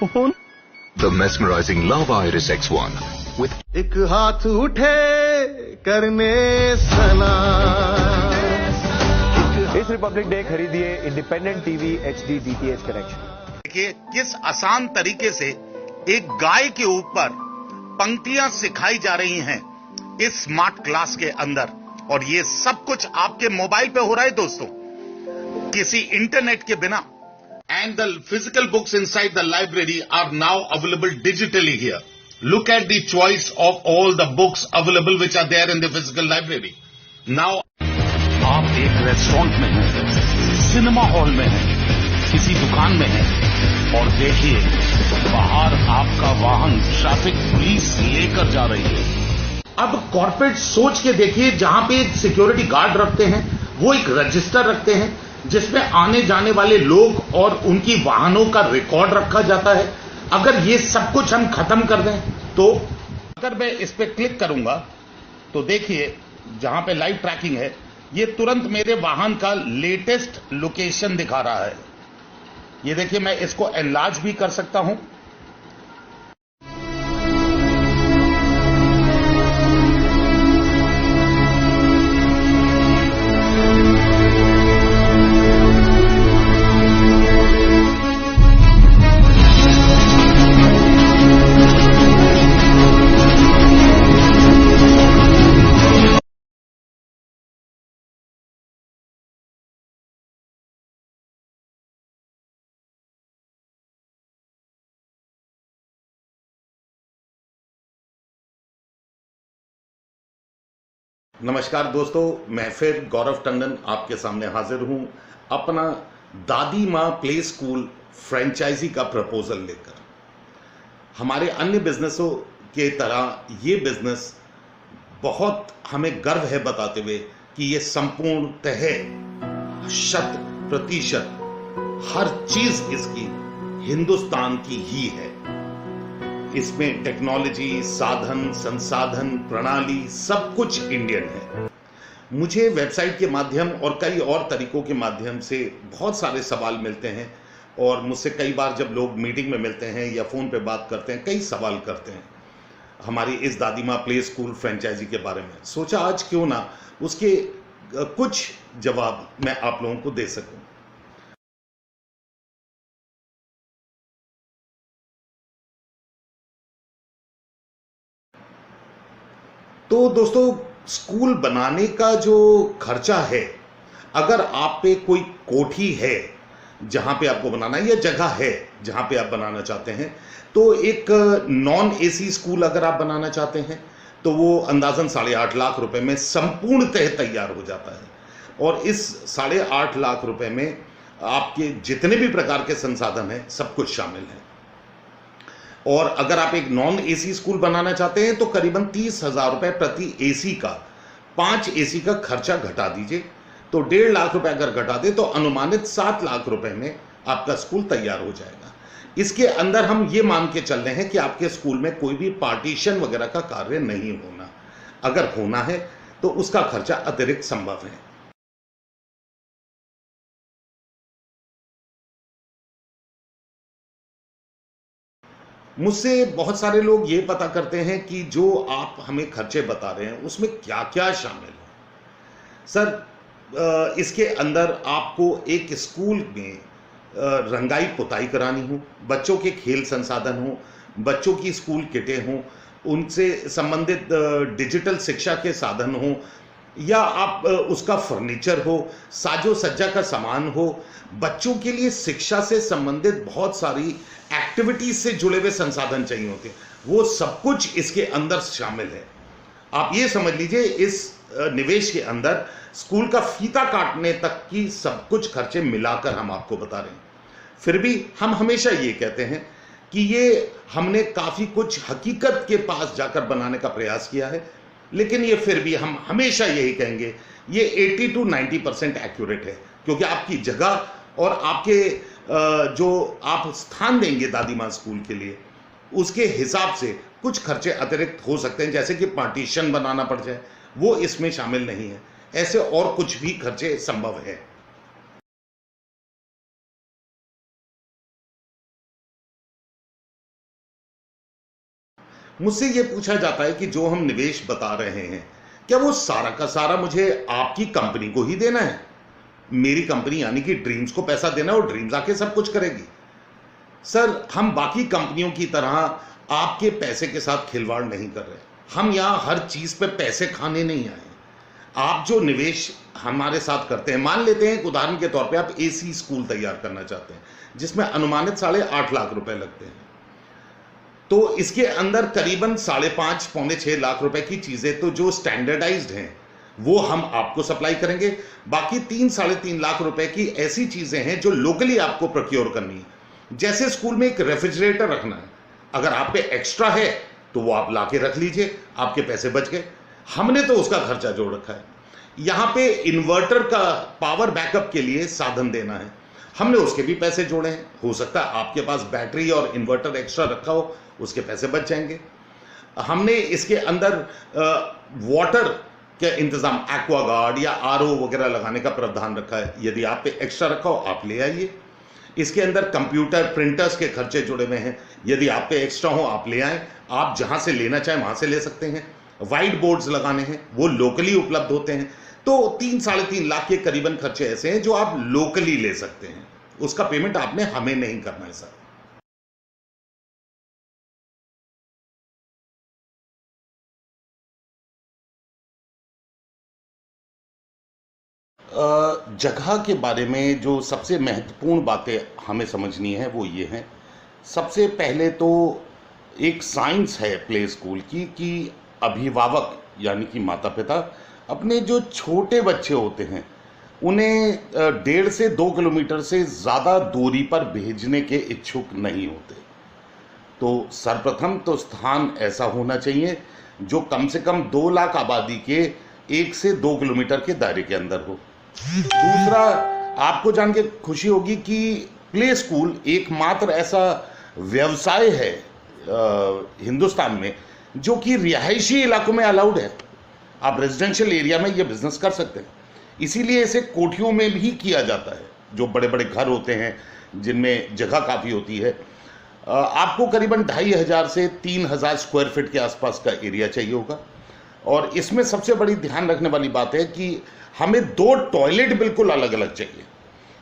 Phone. The mesmerizing Love Iris X1 with एक हाथ उठे करने सना। इस रिपब्लिक डे खरीदिए independent TV HD DTH connection. देखिए किस आसान तरीके से एक गाय के ऊपर पंक्तियां सिखाई जा रही हैं इस स्मार्ट क्लास के अंदर, और ये सब कुछ आपके मोबाइल पे हो रहा है दोस्तों, किसी इंटरनेट के बिना। And the physical books inside the library are now available digitally here. Look at the choice of all the books available which are there in the physical library. Now आप एक रेस्टोरेंट में हैं, cinema hall में हैं, किसी दुकान में हैं, और देखिए बाहर आपका वाहन ट्रैफिक पुलिस लेकर जा रही है। अब कॉर्पोरेट सोच के देखिए, जहां पे एक सिक्योरिटी गार्ड रखते हैं वो एक रजिस्टर रखते हैं जिसमें आने जाने वाले लोग और उनकी वाहनों का रिकॉर्ड रखा जाता है। अगर ये सब कुछ हम खत्म कर दें तो अगर मैं इस पे क्लिक करूंगा तो देखिए जहां पे लाइव ट्रैकिंग है ये तुरंत मेरे वाहन का लेटेस्ट लोकेशन दिखा रहा है। ये देखिए मैं इसको एनलार्ज भी कर सकता हूं। नमस्कार दोस्तों, मैं फिर गौरव टंडन आपके सामने हाजिर हूं अपना दादी मां प्ले स्कूल फ्रेंचाइजी का प्रपोजल लेकर। हमारे अन्य बिजनेसों के तरह ये बिजनेस बहुत हमें गर्व है बताते हुए कि ये संपूर्णतः 100% हर चीज इसकी हिंदुस्तान की ही है। इसमें टेक्नोलॉजी, साधन, संसाधन, प्रणाली सब कुछ इंडियन है। मुझे वेबसाइट के माध्यम और कई और तरीकों के माध्यम से बहुत सारे सवाल मिलते हैं, और मुझसे कई बार जब लोग मीटिंग में मिलते हैं या फोन पे बात करते हैं कई सवाल करते हैं हमारी इस दादी मां प्ले स्कूल फ्रेंचाइजी के बारे में। सोचा आज क्यों ना उसके कुछ जवाब मैं आप लोगों को दे सकूं। तो दोस्तों, स्कूल बनाने का जो खर्चा है, अगर आप पे कोई कोठी है जहां पे आपको बनाना है या जगह है जहां पे आप बनाना चाहते हैं, तो एक नॉन एसी स्कूल अगर आप बनाना चाहते हैं तो वो अंदाजन 8.5 लाख रुपए में संपूर्णतः तैयार हो जाता है। और इस 8.5 लाख रुपए में आपके जितने भी प्रकार के संसाधन हैं सब कुछ शामिल है। और अगर आप एक नॉन एसी स्कूल बनाना चाहते हैं तो करीबन 30,000 रुपए प्रति एसी का, 5 एसी का खर्चा घटा दीजिए तो 1.5 लाख रुपए अगर घटा दे तो अनुमानित 7 लाख रुपए में आपका स्कूल तैयार हो जाएगा। इसके अंदर हम ये मान के चल रहे हैं कि आपके स्कूल में कोई भी पार्टीशन वगैरह का कार्य नहीं होना। अगर होना है तो उसका खर्चा अतिरिक्त संभव है। मुझसे बहुत सारे लोग ये पता करते हैं कि जो आप हमें खर्चे बता रहे हैं उसमें क्या क्या शामिल है। सर, इसके अंदर आपको एक स्कूल में रंगाई पुताई करानी हो, बच्चों के खेल संसाधन हो, बच्चों की स्कूल किटें हों, उनसे संबंधित डिजिटल शिक्षा के साधन हो, या आप उसका फर्नीचर हो, साजो सज्जा का सामान हो, बच्चों के लिए शिक्षा से संबंधित बहुत सारी एक्टिविटीज से जुड़े हुए संसाधन चाहिए होते हैं, वो सब कुछ इसके अंदर शामिल है। आप ये समझ लीजिए इस निवेश के अंदर स्कूल का फीता काटने तक की सब कुछ खर्चे मिलाकर हम आपको बता रहे हैं। फिर भी हम हमेशा ये कहते हैं कि ये हमने काफी कुछ हकीकत के पास जाकर बनाने का प्रयास किया है, लेकिन ये फिर भी हम हमेशा यही कहेंगे ये 80 to 90% एक्यूरेट है, क्योंकि आपकी जगह और आपके जो आप स्थान देंगे दादी मां स्कूल के लिए उसके हिसाब से कुछ खर्चे अतिरिक्त हो सकते हैं, जैसे कि पार्टीशन बनाना पड़ जाए, वो इसमें शामिल नहीं है। ऐसे और कुछ भी खर्चे संभव है। मुझसे ये पूछा जाता है कि जो हम निवेश बता रहे हैं, क्या वो सारा का सारा मुझे आपकी कंपनी को ही देना है? मेरी कंपनी यानी कि ड्रीम्स को पैसा देना और ड्रीम्स आके सब कुछ करेगी? सर, हम बाकी कंपनियों की तरह आपके पैसे के साथ खिलवाड़ नहीं कर रहे। हम यहां हर चीज पे पैसे खाने नहीं आए। आप जो निवेश हमारे साथ करते हैं, मान लेते हैं एक उदाहरण के तौर पे आप एसी स्कूल तैयार करना चाहते हैं जिसमें अनुमानित 8.5 लाख रुपए लगते हैं, तो इसके अंदर करीबन 5.5 पौने 6 लाख रुपए की चीजें तो जो स्टैंडर्डाइज्ड हैं वो हम आपको सप्लाई करेंगे। बाकी 3-3.5 लाख रुपए की ऐसी चीजें हैं जो लोकली आपको प्रोक्योर करनी है। जैसे स्कूल में एक रेफ्रिजरेटर रखना है, अगर आप पे एक्स्ट्रा है तो वो आप लाके रख लीजिए, आपके पैसे बच गए। हमने तो उसका खर्चा जोड़ रखा है। यहां पे इन्वर्टर का पावर बैकअप के लिए साधन देना है, हमने उसके भी पैसे जोड़े हैं। हो सकता है आपके पास बैटरी और इन्वर्टर एक्स्ट्रा रखा हो, उसके पैसे बच जाएंगे। हमने इसके अंदर वाटर के इंतजाम, एक्वागार्ड या आरओ वगैरह लगाने का प्रावधान रखा है। यदि आप पे एक्स्ट्रा रखा हो आप ले आइए। इसके अंदर कंप्यूटर प्रिंटर्स के खर्चे जुड़े हुए हैं, यदि आप पे एक्स्ट्रा हो आप ले आएं। आप जहां से लेना चाहें वहां से ले सकते हैं। वाइट बोर्ड्स लगाने हैं, वो लोकली उपलब्ध होते हैं। तो 3-3.5 लाख के करीबन खर्चे ऐसे हैं जो आप लोकली ले सकते हैं। उसका पेमेंट आपने हमें नहीं करना है सर। जगह के बारे में जो सबसे महत्वपूर्ण बातें हमें समझनी है वो ये हैं। सबसे पहले तो एक साइंस है प्ले स्कूल की कि अभिभावक यानी कि माता पिता अपने जो छोटे बच्चे होते हैं उन्हें 1.5 से 2 किलोमीटर से ज़्यादा दूरी पर भेजने के इच्छुक नहीं होते। तो सर्वप्रथम तो स्थान ऐसा होना चाहिए जो कम से कम 2 लाख आबादी के 1 से 2 किलोमीटर के दायरे के अंदर हो। दूसरा, आपको जान के खुशी होगी कि प्ले स्कूल एकमात्र ऐसा व्यवसाय है हिंदुस्तान में जो कि रिहायशी इलाकों में अलाउड है। आप रेजिडेंशियल एरिया में ये बिजनेस कर सकते हैं, इसीलिए इसे कोठियों में भी किया जाता है। जो बड़े बड़े घर होते हैं जिनमें जगह काफ़ी होती है, आपको करीबन 2500 से 3000 स्क्वायर फीट के आसपास का एरिया चाहिए होगा। और इसमें सबसे बड़ी ध्यान रखने वाली बात है कि हमें 2 टॉयलेट बिल्कुल अलग अलग चाहिए।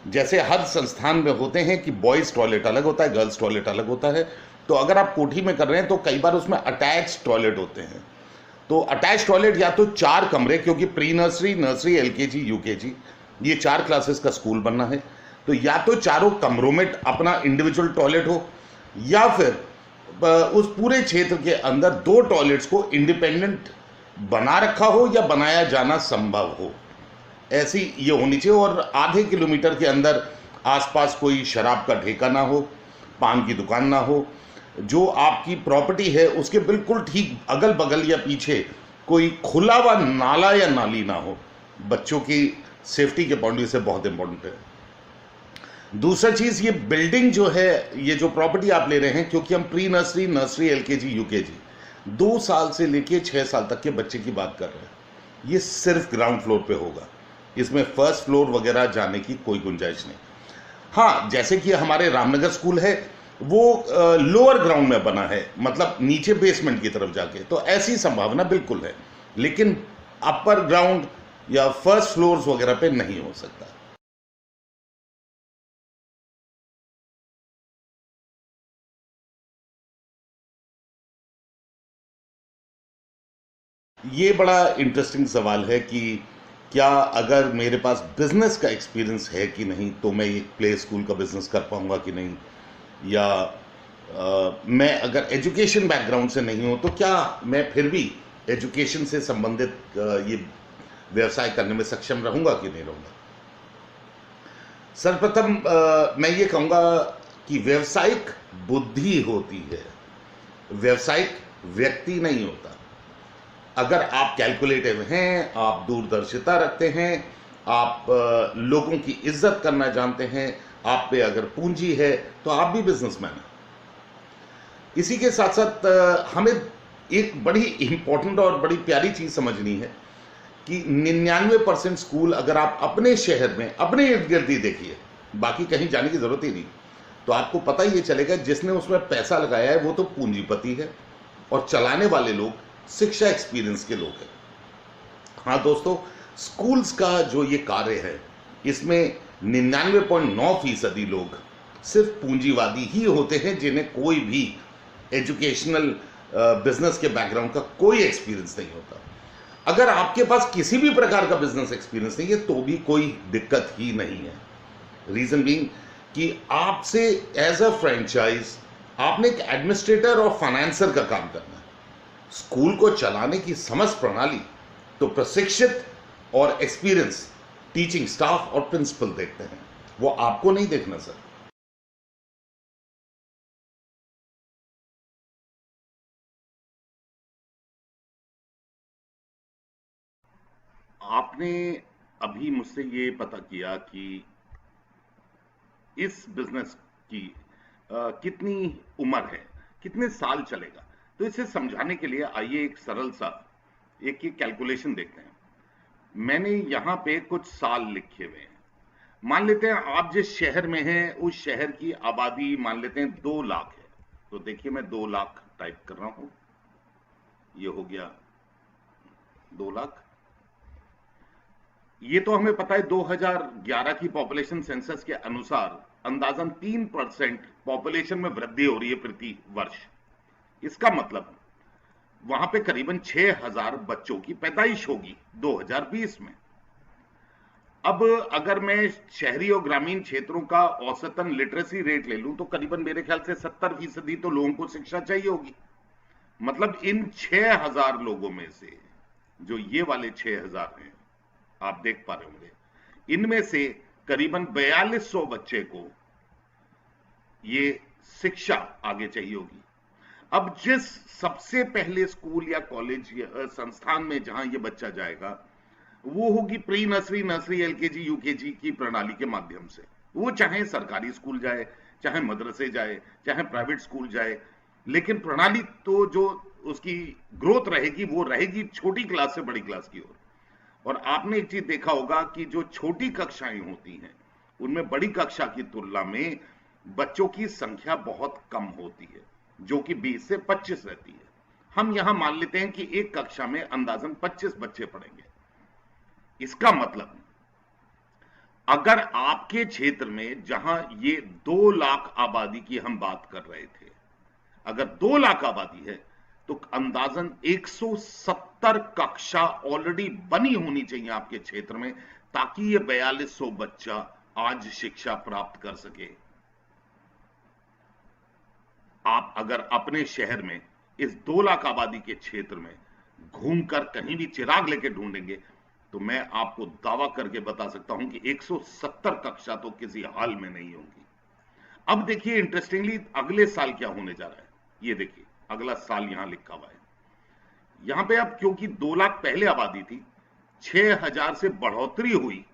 जैसे हर संस्थान में होते हैं कि बॉयज़ टॉयलेट अलग होता है, गर्ल्स टॉयलेट अलग होता है, तो अगर आप कोठी में कर रहे हैं तो कई बार उसमें अटैच टॉयलेट होते हैं। तो अटैच टॉयलेट या तो 4 कमरे, क्योंकि pre nursery, nursery, LKG, UKG ये 4 क्लासेस का स्कूल बनना है, तो या तो चारों कमरों में अपना इंडिविजुअल टॉयलेट हो या फिर उस पूरे क्षेत्र के अंदर 2 टॉयलेट्स को इंडिपेंडेंट बना रखा हो या बनाया जाना संभव हो, ऐसी ये होनी चाहिए। और आधे किलोमीटर के अंदर आसपास कोई शराब का ठेका ना हो, पान की दुकान ना हो। जो आपकी प्रॉपर्टी है उसके बिल्कुल ठीक अगल बगल या पीछे कोई खुला हुआ नाला या नाली ना हो। बच्चों की सेफ्टी के पॉइंट से बहुत इंपॉर्टेंट है। दूसरा चीज़, ये बिल्डिंग जो है, ये जो प्रॉपर्टी आप ले रहे हैं, क्योंकि हम pre nursery, nursery, LKG, UKG 2 साल से लेके 6 साल तक के बच्चे की बात कर रहे हैं, ये सिर्फ ग्राउंड फ्लोर पे होगा। इसमें फर्स्ट फ्लोर वगैरह जाने की कोई गुंजाइश नहीं। हाँ, जैसे कि हमारे रामनगर स्कूल है वो लोअर ग्राउंड में बना है, मतलब नीचे बेसमेंट की तरफ जाके, तो ऐसी संभावना बिल्कुल है, लेकिन अपर ग्राउंड या फर्स्ट फ्लोर्स वगैरह पे नहीं हो सकता। ये बड़ा इंटरेस्टिंग सवाल है कि क्या अगर मेरे पास बिजनेस का एक्सपीरियंस है कि नहीं तो मैं एक प्ले स्कूल का बिजनेस कर पाऊंगा कि नहीं, या मैं अगर एजुकेशन बैकग्राउंड से नहीं हूं तो क्या मैं फिर भी एजुकेशन से संबंधित ये व्यवसाय करने में सक्षम रहूंगा कि नहीं रहूंगा। सर्वप्रथम मैं ये कहूँगा कि व्यावसायिक बुद्धि होती है, व्यावसायिक व्यक्ति नहीं होता। अगर आप कैलकुलेटिव हैं, आप दूरदर्शिता रखते हैं, आप लोगों की इज्जत करना जानते हैं, आप पे अगर पूंजी है तो आप भी बिजनेसमैन हैं। इसी के साथ साथ हमें एक बड़ी इंपॉर्टेंट और बड़ी प्यारी चीज़ समझनी है कि 99% स्कूल अगर आप अपने शहर में अपने इर्द गिर्द ही देखिए, बाकी कहीं जाने की ज़रूरत ही नहीं, तो आपको पता ही ये चलेगा जिसने उसमें पैसा लगाया है वो तो पूंजीपति है, और चलाने वाले लोग शिक्षा एक्सपीरियंस के लोग हैं। हाँ दोस्तों, स्कूल्स का जो ये कार्य है इसमें 99.9% लोग सिर्फ पूंजीवादी ही होते हैं जिन्हें कोई भी एजुकेशनल बिजनेस के बैकग्राउंड का कोई एक्सपीरियंस नहीं होता। अगर आपके पास किसी भी प्रकार का बिजनेस एक्सपीरियंस नहीं है तो भी कोई दिक्कत ही नहीं है। रीजन बीइंग कि आपसे एज अ फ्रेंचाइज आपने एक एडमिनिस्ट्रेटर और फाइनेंसर का काम करना है। स्कूल को चलाने की समझ प्रणाली तो प्रशिक्षित और एक्सपीरियंस टीचिंग स्टाफ और प्रिंसिपल देखते हैं, वो आपको नहीं देखना सर। आपने अभी मुझसे ये पता किया कि इस बिजनेस की कितनी उम्र है, कितने साल चलेगा। तो इसे समझाने के लिए आइए एक सरल सा एक कैलकुलेशन देखते हैं। मैंने यहाँ पे कुछ साल लिखे हुए हैं। मान लेते हैं आप जिस शहर में हैं उस शहर की आबादी मान लेते हैं 2 लाख है। तो देखिए मैं 2 लाख टाइप कर रहा हूं, ये हो गया 2 लाख। ये तो हमें पता है 2011 की पॉपुलेशन सेंसस के अनुसार अंदाजन 3% पॉपुलेशन में वृद्धि हो रही है प्रति वर्ष। इसका मतलब वहां पे करीबन 6000 बच्चों की पैदाइश होगी 2020 में। अब अगर मैं शहरी और ग्रामीण क्षेत्रों का औसतन लिटरेसी रेट ले लूं तो करीबन मेरे ख्याल से 70% तो लोगों को शिक्षा चाहिए होगी। मतलब इन 6000 लोगों में से जो ये वाले 6000 हैं, आप देख पा रहे होंगे, इनमें से करीबन 4200 बच्चे को ये शिक्षा आगे चाहिए होगी। अब जिस सबसे पहले स्कूल या कॉलेज या संस्थान में जहां ये बच्चा जाएगा वो होगी pre nursery, nursery, LKG, UKG की प्रणाली के माध्यम से। वो चाहे सरकारी स्कूल जाए, चाहे मदरसे जाए, चाहे प्राइवेट स्कूल जाए, लेकिन प्रणाली तो जो उसकी ग्रोथ रहेगी वो रहेगी छोटी क्लास से बड़ी क्लास की ओर। और आपने एक चीज देखा होगा कि जो छोटी कक्षाएं होती हैं उनमें बड़ी कक्षा की तुलना में बच्चों की संख्या बहुत कम होती है, जो कि 20 से 25 रहती है। हम यहां मान लेते हैं कि एक कक्षा में अंदाजन 25 बच्चे पढ़ेंगे। इसका मतलब अगर आपके क्षेत्र में जहां ये 2 लाख आबादी की हम बात कर रहे थे, अगर 2 लाख आबादी है तो अंदाजन 170 कक्षा ऑलरेडी बनी होनी चाहिए आपके क्षेत्र में, ताकि ये 4200 बच्चा आज शिक्षा प्राप्त कर सके। आप अगर अपने शहर में इस 2 लाख आबादी के क्षेत्र में घूमकर कहीं भी चिराग लेके ढूंढेंगे तो मैं आपको दावा करके बता सकता हूं कि 170 कक्षा तो किसी हाल में नहीं होगी। अब देखिए इंटरेस्टिंगली अगले साल क्या होने जा रहा है, ये देखिए अगला साल यहां लिखा हुआ है। यहां पे अब क्योंकि 2 लाख पहले आबादी थी, 6000 से बढ़ोतरी हुई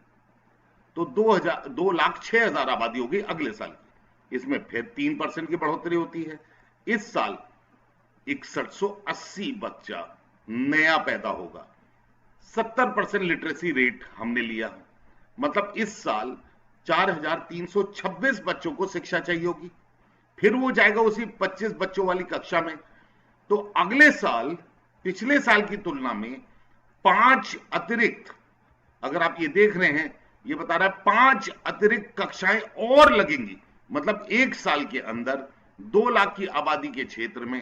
तो 2 लाख 6000 आबादी हो गई अगले साल की। इसमें फिर 3% की बढ़ोतरी होती है। इस साल 6180 बच्चा नया पैदा होगा। 70% लिटरेसी रेट हमने लिया, मतलब इस साल 4326 बच्चों को शिक्षा चाहिए होगी। फिर वो जाएगा उसी 25 बच्चों वाली कक्षा में। तो अगले साल पिछले साल की तुलना में 5 अतिरिक्त, अगर आप ये देख रहे हैं, ये बता रहा है 5 अतिरिक्त कक्षाएं और लगेंगी। मतलब एक साल के अंदर 2 लाख की आबादी के क्षेत्र में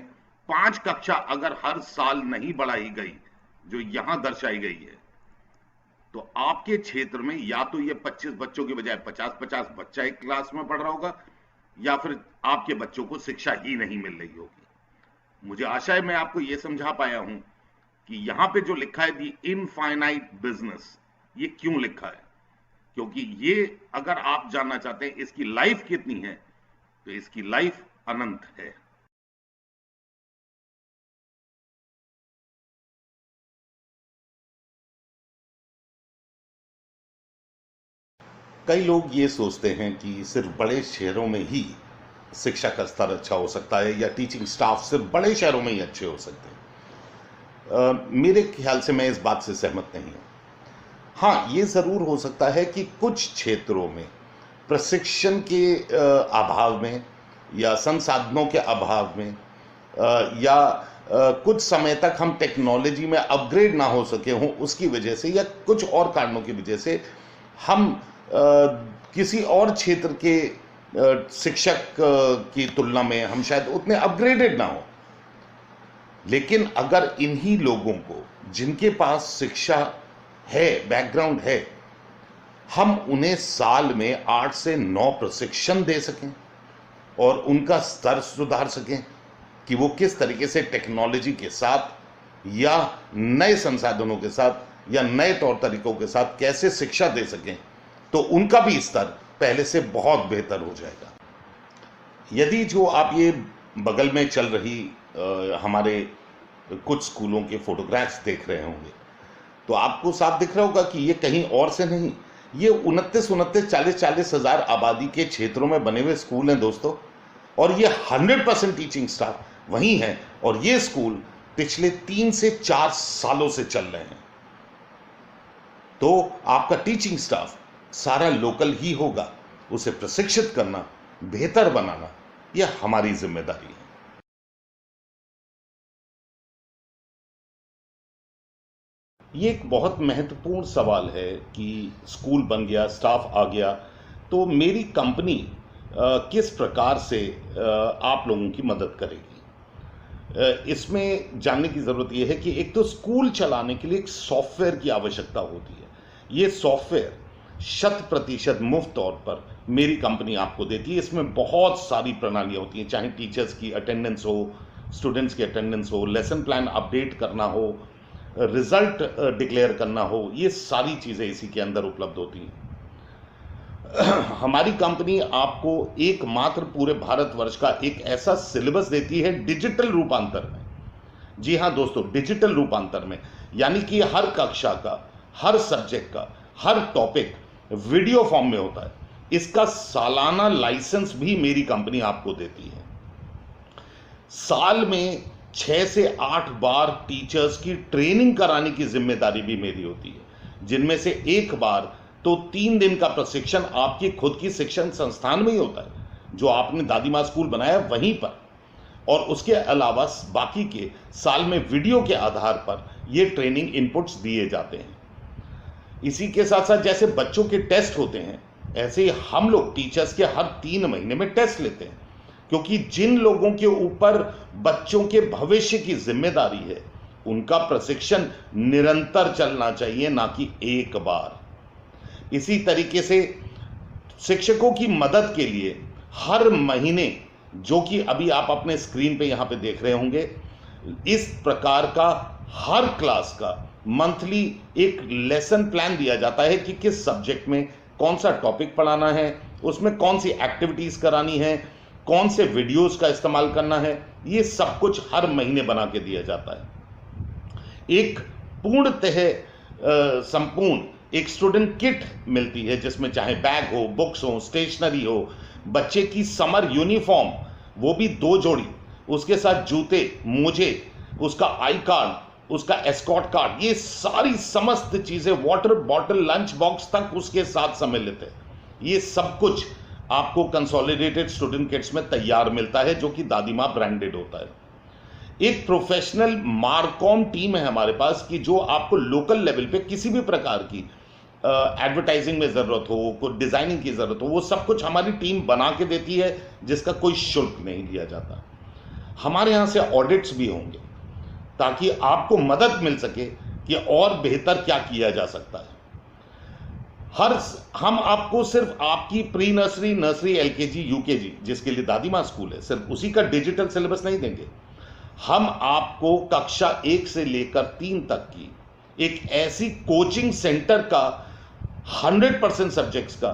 5 कक्षा अगर हर साल नहीं बढ़ाई गई, जो यहां दर्शाई गई है, तो आपके क्षेत्र में या तो ये 25 बच्चों के बजाय 50-50 बच्चा एक क्लास में पढ़ रहा होगा, या फिर आपके बच्चों को शिक्षा ही नहीं मिल रही होगी। मुझे आशा है मैं आपको यह समझा पाया हूं कि यहां पे जो लिखा है दी इनफाइनाइट बिजनेस, ये क्यों लिखा है, क्योंकि ये अगर आप जानना चाहते हैं इसकी लाइफ कितनी है तो इसकी लाइफ अनंत है। कई लोग ये सोचते हैं कि सिर्फ बड़े शहरों में ही शिक्षा का स्तर अच्छा हो सकता है या टीचिंग स्टाफ सिर्फ बड़े शहरों में ही अच्छे हो सकते हैं। मेरे ख्याल से मैं इस बात से सहमत नहीं हूं। हाँ, ये जरूर हो सकता है कि कुछ क्षेत्रों में प्रशिक्षण के अभाव में या संसाधनों के अभाव में या कुछ समय तक हम टेक्नोलॉजी में अपग्रेड ना हो सके हों उसकी वजह से या कुछ और कारणों की वजह से हम किसी और क्षेत्र के शिक्षक की तुलना में हम शायद उतने अपग्रेडेड ना हो। लेकिन अगर इन्हीं लोगों को जिनके पास शिक्षा है, बैकग्राउंड है, हम उन्हें साल में 8 से 9 प्रशिक्षण दे सकें और उनका स्तर सुधार सकें कि वो किस तरीके से टेक्नोलॉजी के साथ या नए संसाधनों के साथ या नए तौर तरीकों के साथ कैसे शिक्षा दे सकें, तो उनका भी स्तर पहले से बहुत बेहतर हो जाएगा। यदि जो आप ये बगल में चल रही हमारे कुछ स्कूलों के फोटोग्राफ्स देख रहे होंगे तो आपको साफ दिख रहा होगा कि ये कहीं और से नहीं, ये 40 हज़ार आबादी के क्षेत्रों में बने हुए स्कूल हैं दोस्तों, और ये 100% टीचिंग स्टाफ वहीं है, और ये स्कूल पिछले 3 से 4 सालों से चल रहे हैं। तो आपका टीचिंग स्टाफ सारा लोकल ही होगा, उसे प्रशिक्षित करना, बेहतर बनाना, यह हमारी जिम्मेदारी है। ये एक बहुत महत्वपूर्ण सवाल है कि स्कूल बन गया, स्टाफ आ गया, तो मेरी कंपनी किस प्रकार से आप लोगों की मदद करेगी। इसमें जानने की ज़रूरत यह है कि एक तो स्कूल चलाने के लिए एक सॉफ्टवेयर की आवश्यकता होती है। ये सॉफ्टवेयर 100% मुफ्त तौर पर मेरी कंपनी आपको देती है। इसमें बहुत सारी प्रणालियाँ होती हैं, चाहे टीचर्स की अटेंडेंस हो, स्टूडेंट्स की अटेंडेंस हो, लेसन प्लान अपडेट करना हो, रिजल्ट डिक्लेयर करना हो, ये सारी चीज़ें इसी के अंदर उपलब्ध होती हैं। हमारी कंपनी आपको एकमात्र पूरे भारतवर्ष का एक ऐसा सिलेबस देती है डिजिटल रूपांतर में। जी हाँ दोस्तों, डिजिटल रूपांतर में, यानी कि हर कक्षा का, हर सब्जेक्ट का, हर टॉपिक वीडियो फॉर्म में होता है। इसका सालाना लाइसेंस भी मेरी कंपनी आपको देती है। साल में 6 से 8 बार टीचर्स की ट्रेनिंग कराने की जिम्मेदारी भी मेरी होती है, जिनमें से एक बार तो 3 दिन का प्रशिक्षण आपकी खुद की शिक्षण संस्थान में ही होता है, जो आपने दादी माँ स्कूल बनाया वहीं पर, और उसके अलावा बाकी के साल में वीडियो के आधार पर ये ट्रेनिंग इनपुट्स दिए जाते हैं। इसी के साथ साथ जैसे बच्चों के टेस्ट होते हैं, ऐसे ही हम लोग टीचर्स के हर 3 महीने में टेस्ट लेते हैं, क्योंकि जिन लोगों के ऊपर बच्चों के भविष्य की जिम्मेदारी है, उनका प्रशिक्षण निरंतर चलना चाहिए, ना कि एक बार। इसी तरीके से शिक्षकों की मदद के लिए हर महीने, जो कि अभी आप अपने स्क्रीन पे यहां पे देख रहे होंगे, इस प्रकार का हर क्लास का मंथली एक लेसन प्लान दिया जाता है कि किस सब्जेक्ट में कौन सा टॉपिक पढ़ाना है, उसमें कौन सी एक्टिविटीज करानी है, कौन से वीडियोस का इस्तेमाल करना है, ये सब कुछ हर महीने बना के दिया जाता है। एक पूर्णतः संपूर्ण एक स्टूडेंट किट मिलती है, जिसमें चाहे बैग हो, बुक्स हो, स्टेशनरी हो, बच्चे की समर यूनिफॉर्म, वो भी 2 जोड़ी, उसके साथ जूते, मोजे, उसका आई कार्ड, उसका एस्कॉर्ट कार्ड, ये सारी समस्त चीजें, वाटर बॉटल, लंच बॉक्स तक उसके साथ सम्मिलित है। ये सब कुछ आपको कंसोलिडेटेड स्टूडेंट किट्स में तैयार मिलता है, जो कि दादी माँ ब्रांडेड होता है। एक प्रोफेशनल मार्कॉम टीम है हमारे पास कि जो आपको लोकल लेवल पे किसी भी प्रकार की एडवर्टाइजिंग में जरूरत हो, कोई डिजाइनिंग की जरूरत हो, वो सब कुछ हमारी टीम बना के देती है, जिसका कोई शुल्क नहीं लिया जाता। हमारे यहाँ से ऑडिट्स भी होंगे ताकि आपको मदद मिल सके कि और बेहतर क्या किया जा सकता है। हम आपको सिर्फ आपकी pre nursery, nursery, LKG, UKG, जिसके लिए दादी माँ स्कूल है, सिर्फ उसी का डिजिटल सिलेबस नहीं देंगे। हम आपको कक्षा 1 से लेकर 3 तक की एक ऐसी कोचिंग सेंटर का 100% सब्जेक्ट्स का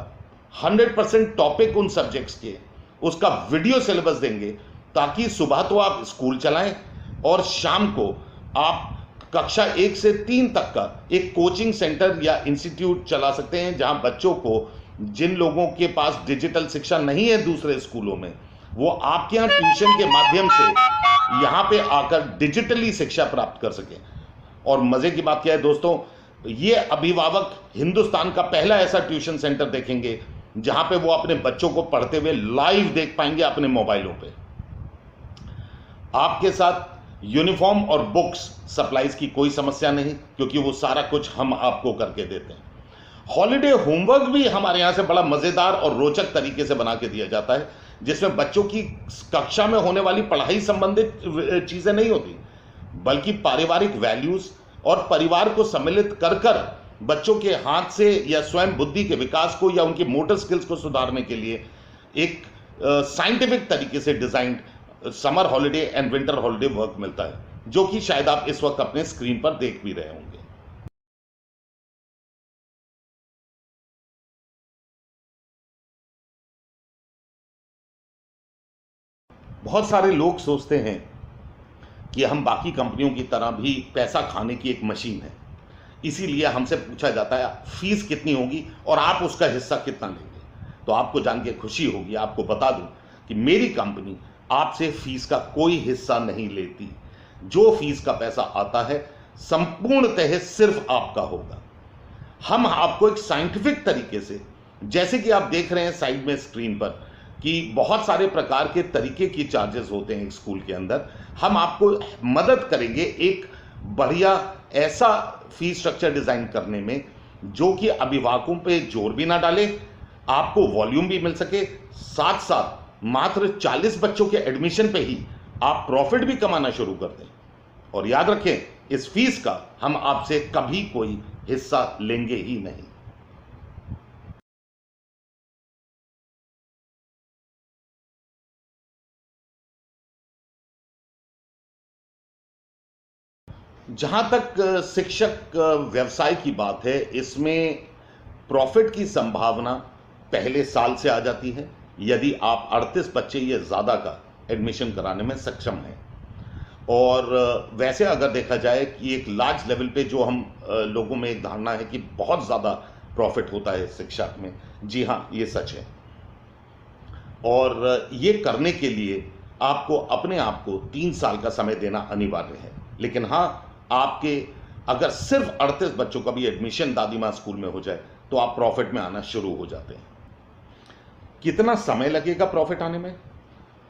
100% टॉपिक उन सब्जेक्ट्स के, उसका वीडियो सिलेबस देंगे, ताकि सुबह तो आप स्कूल चलाएं और शाम को आप कक्षा 1 से 3 तक का एक कोचिंग सेंटर या इंस्टीट्यूट चला सकते हैं, जहां बच्चों को, जिन लोगों के पास डिजिटल शिक्षा नहीं है दूसरे स्कूलों में, वो आपके यहाँ ट्यूशन के माध्यम से यहाँ पे आकर डिजिटली शिक्षा प्राप्त कर सकें। और मजे की बात क्या है दोस्तों, ये अभिभावक हिंदुस्तान का पहला ऐसा ट्यूशन सेंटर देखेंगे जहां पे वो अपने बच्चों को पढ़ते हुए लाइव देख पाएंगे अपने मोबाइलों पे। आपके साथ यूनिफॉर्म और बुक्स सप्लाईज की कोई समस्या नहीं, क्योंकि वो सारा कुछ हम आपको करके देते हैं। हॉलिडे होमवर्क भी हमारे यहाँ से बड़ा मज़ेदार और रोचक तरीके से बना के दिया जाता है, जिसमें बच्चों की कक्षा में होने वाली पढ़ाई संबंधित चीज़ें नहीं होती, बल्कि पारिवारिक वैल्यूज़ और परिवार को सम्मिलित कर कर बच्चों के हाथ से या स्वयं बुद्धि के विकास को या उनकी मोटर स्किल्स को सुधारने के लिए एक साइंटिफिक तरीके से designed summer holiday and winter holiday work मिलता है, जो कि शायद आप इस वक्त अपने स्क्रीन पर देख भी रहे होंगे। बहुत सारे लोग सोचते हैं कि हम बाकी कंपनियों की तरह भी पैसा खाने की एक मशीन है, इसीलिए हमसे पूछा जाता है फीस कितनी होगी और आप उसका हिस्सा कितना लेंगे। तो आपको जान के खुशी होगी, आपको बता दूं कि मेरी कंपनी आपसे फीस का कोई हिस्सा नहीं लेती। जो फीस का पैसा आता है संपूर्णतः सिर्फ आपका होगा। हम आपको एक साइंटिफिक तरीके से, जैसे कि आप देख रहे हैं साइड में स्क्रीन पर कि बहुत सारे प्रकार के तरीके की चार्जेस होते हैं एक स्कूल के अंदर, हम आपको मदद करेंगे एक बढ़िया ऐसा फीस स्ट्रक्चर डिजाइन करने में जो कि अभिभावकों पे जोर भी ना डाले, आपको वॉल्यूम भी मिल सके, साथ साथ मात्र 40 बच्चों के एडमिशन पे ही आप प्रॉफिट भी कमाना शुरू कर दें। और याद रखें, इस फीस का हम आपसे कभी कोई हिस्सा लेंगे ही नहीं। जहां तक शिक्षक व्यवसाय की बात है, इसमें प्रॉफिट की संभावना पहले साल से आ जाती है यदि आप 38 बच्चे या ज़्यादा का एडमिशन कराने में सक्षम हैं। और वैसे अगर देखा जाए कि एक लार्ज लेवल पे जो हम लोगों में एक धारणा है कि बहुत ज़्यादा प्रॉफिट होता है शिक्षा में, जी हाँ, ये सच है। और ये करने के लिए आपको अपने आप को 3 साल का समय देना अनिवार्य है। लेकिन हाँ, आपके अगर सिर्फ 38 बच्चों का भी एडमिशन दादी माँ स्कूल में हो जाए तो आप प्रॉफिट में आना शुरू हो जाते हैं। कितना समय लगेगा प्रॉफिट आने में?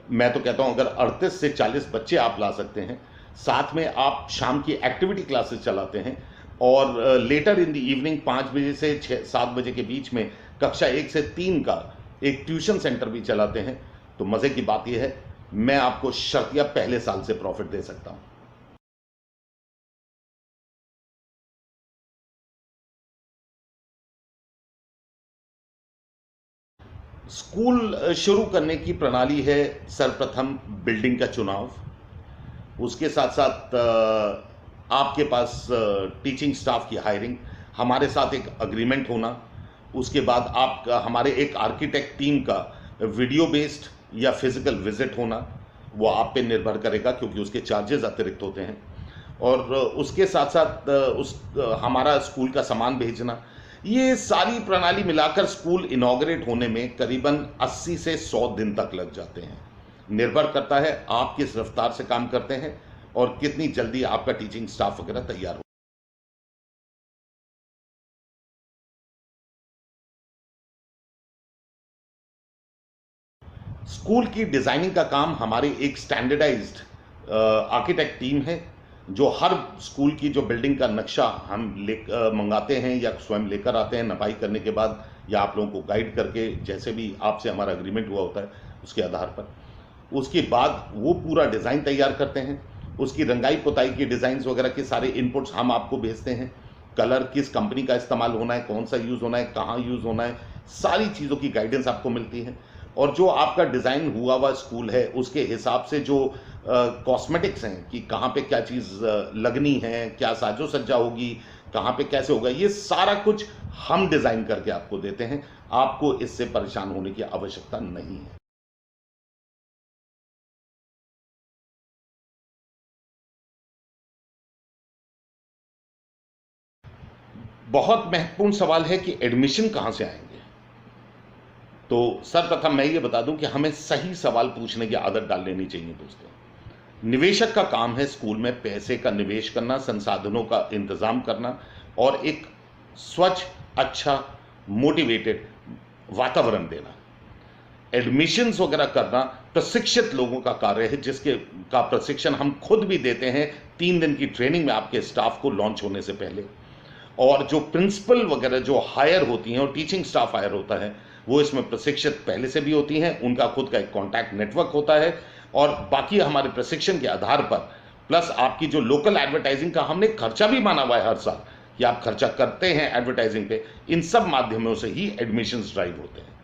मैं तो कहता हूं अगर 38 से 40 बच्चे आप ला सकते हैं, साथ में आप शाम की एक्टिविटी क्लासेस चलाते हैं और लेटर इन द इवनिंग 5 बजे से 7 बजे के बीच में कक्षा 1 से 3 का एक ट्यूशन सेंटर भी चलाते हैं, तो मजे की बात यह है, मैं आपको शर्तिया पहले साल से प्रॉफिट दे सकता हूं। स्कूल शुरू करने की प्रणाली है सर्वप्रथम बिल्डिंग का चुनाव, उसके साथ साथ आपके पास टीचिंग स्टाफ की हायरिंग, हमारे साथ एक अग्रीमेंट होना, उसके बाद आप हमारे एक आर्किटेक्ट टीम का वीडियो बेस्ड या फिजिकल विजिट होना, वो आप पे निर्भर करेगा क्योंकि उसके चार्जेस अतिरिक्त होते हैं। और उसके साथ साथ हमारा स्कूल का सामान भेजना, ये सारी प्रणाली मिलाकर स्कूल इनॉग्रेट होने में करीबन 80 से 100 दिन तक लग जाते हैं। निर्भर करता है आप किस रफ्तार से काम करते हैं और कितनी जल्दी आपका टीचिंग स्टाफ वगैरह तैयार हो। स्कूल की डिजाइनिंग का काम हमारी एक स्टैंडर्डाइज्ड आर्किटेक्ट टीम है, जो हर स्कूल की जो बिल्डिंग का नक्शा हम मंगाते हैं या स्वयं लेकर आते हैं नपाई करने के बाद, या आप लोगों को गाइड करके, जैसे भी आपसे हमारा एग्रीमेंट हुआ होता है उसके आधार पर, उसके बाद वो पूरा डिज़ाइन तैयार करते हैं। उसकी रंगाई पुताई की डिज़ाइंस वगैरह के सारे इनपुट्स हम आपको भेजते हैं। कलर किस कंपनी का इस्तेमाल होना है, कौन सा यूज़ होना है, कहाँ यूज़ होना है, सारी चीज़ों की गाइडेंस आपको मिलती है। और जो आपका डिज़ाइन हुआ हुआ स्कूल है उसके हिसाब से जो कॉस्मेटिक्स हैं कि कहाँ पे क्या चीज़ लगनी है, क्या साजो सज्जा होगी, कहाँ पे कैसे होगा, ये सारा कुछ हम डिज़ाइन करके आपको देते हैं। आपको इससे परेशान होने की आवश्यकता नहीं है। बहुत महत्वपूर्ण सवाल है कि एडमिशन कहाँ से आएंगे। तो सर्वप्रथम मैं ये बता दूं कि हमें सही सवाल पूछने की आदत डाल लेनी चाहिए दोस्तों। निवेशक का काम है स्कूल में पैसे का निवेश करना, संसाधनों का इंतजाम करना और एक स्वच्छ, अच्छा, मोटिवेटेड वातावरण देना। एडमिशन्स वगैरह करना प्रशिक्षित लोगों का कार्य है, जिसके का प्रशिक्षण हम खुद भी देते हैं 3 दिन की ट्रेनिंग में आपके स्टाफ को लॉन्च होने से पहले। और जो प्रिंसिपल वगैरह जो हायर होती हैं और टीचिंग स्टाफ हायर होता है वो इसमें प्रशिक्षित पहले से भी होती हैं, उनका खुद का एक कॉन्टैक्ट नेटवर्क होता है। और बाकी हमारे प्रशिक्षण के आधार पर प्लस आपकी जो लोकल एडवर्टाइजिंग का हमने खर्चा भी माना हुआ है हर साल कि आप खर्चा करते हैं एडवर्टाइजिंग पे, इन सब माध्यमों से ही एडमिशन्स ड्राइव होते हैं।